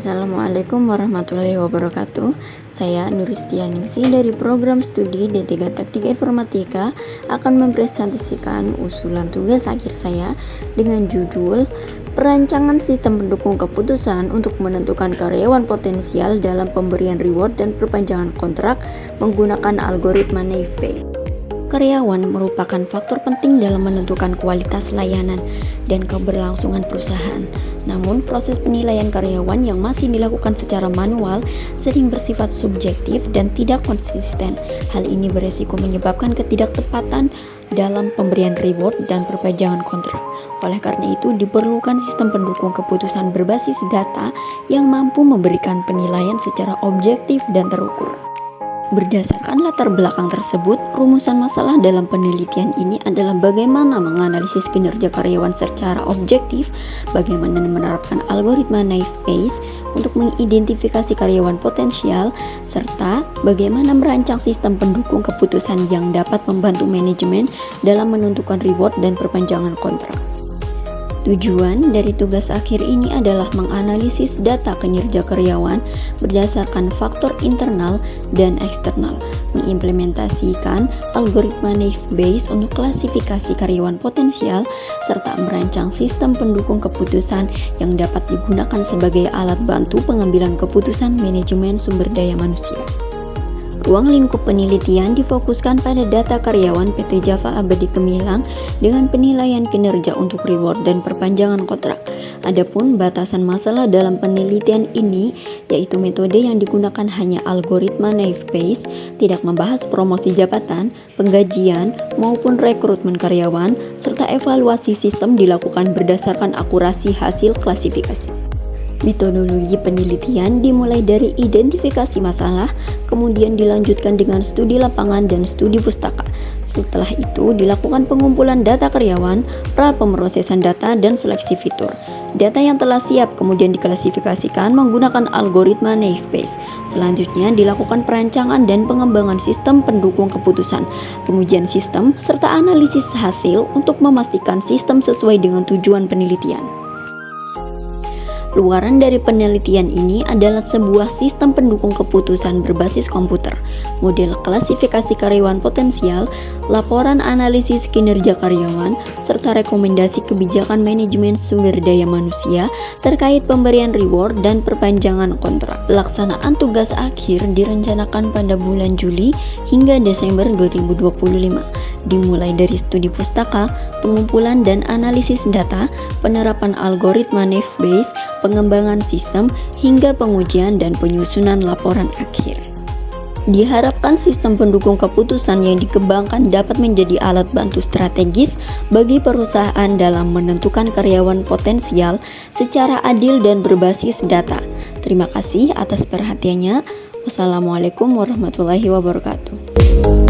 Assalamualaikum warahmatullahi wabarakatuh. Saya Nuristianingsi dari program studi D3 Teknik Informatika akan mempresentasikan usulan tugas akhir saya dengan judul Perancangan Sistem Pendukung Keputusan untuk menentukan karyawan potensial dalam pemberian reward dan perpanjangan kontrak menggunakan algoritma Naive-Bayes. Karyawan merupakan faktor penting dalam menentukan kualitas layanan dan keberlangsungan perusahaan. Namun, proses penilaian karyawan yang masih dilakukan secara manual sering bersifat subjektif dan tidak konsisten. Hal ini beresiko menyebabkan ketidaktepatan dalam pemberian reward dan perpanjangan kontrak. Oleh karena itu, diperlukan sistem pendukung keputusan berbasis data yang mampu memberikan penilaian secara objektif dan terukur. Berdasarkan latar belakang tersebut, rumusan masalah dalam penelitian ini adalah bagaimana menganalisis kinerja karyawan secara objektif, bagaimana menerapkan algoritma Naive-Bayes untuk mengidentifikasi karyawan potensial, serta bagaimana merancang sistem pendukung keputusan yang dapat membantu manajemen dalam menentukan reward dan perpanjangan kontrak. Tujuan dari tugas akhir ini adalah menganalisis data kinerja karyawan berdasarkan faktor internal dan eksternal, mengimplementasikan algoritma Naive-Bayes untuk klasifikasi karyawan potensial, serta merancang sistem pendukung keputusan yang dapat digunakan sebagai alat bantu pengambilan keputusan manajemen sumber daya manusia. Ruang lingkup penelitian difokuskan pada data karyawan PT Java Abadi Gemilang dengan penilaian kinerja untuk reward dan perpanjangan kontrak. Adapun batasan masalah dalam penelitian ini yaitu metode yang digunakan hanya algoritma Naive-Bayes, tidak membahas promosi jabatan, penggajian, maupun rekrutmen karyawan, serta evaluasi sistem dilakukan berdasarkan akurasi hasil klasifikasi. Metodologi penelitian dimulai dari identifikasi masalah, kemudian dilanjutkan dengan studi lapangan dan studi pustaka. Setelah itu dilakukan pengumpulan data karyawan, pra-pemrosesan data, dan seleksi fitur. Data yang telah siap kemudian diklasifikasikan menggunakan algoritma Naive-Bayes. Selanjutnya dilakukan perancangan dan pengembangan sistem pendukung keputusan, pengujian sistem, serta analisis hasil untuk memastikan sistem sesuai dengan tujuan penelitian. Luaran dari penelitian ini adalah sebuah sistem pendukung keputusan berbasis komputer, model klasifikasi karyawan potensial, laporan analisis kinerja karyawan, serta rekomendasi kebijakan manajemen sumber daya manusia terkait pemberian reward dan perpanjangan kontrak. Pelaksanaan tugas akhir direncanakan pada bulan Juli hingga Desember 2025. Dimulai dari studi pustaka, pengumpulan dan analisis data, penerapan algoritma Naive-Bayes, pengembangan sistem, hingga pengujian dan penyusunan laporan akhir. Diharapkan sistem pendukung keputusan yang dikembangkan dapat menjadi alat bantu strategis bagi perusahaan dalam menentukan karyawan potensial secara adil dan berbasis data. Terima kasih atas perhatiannya. Wassalamualaikum warahmatullahi wabarakatuh.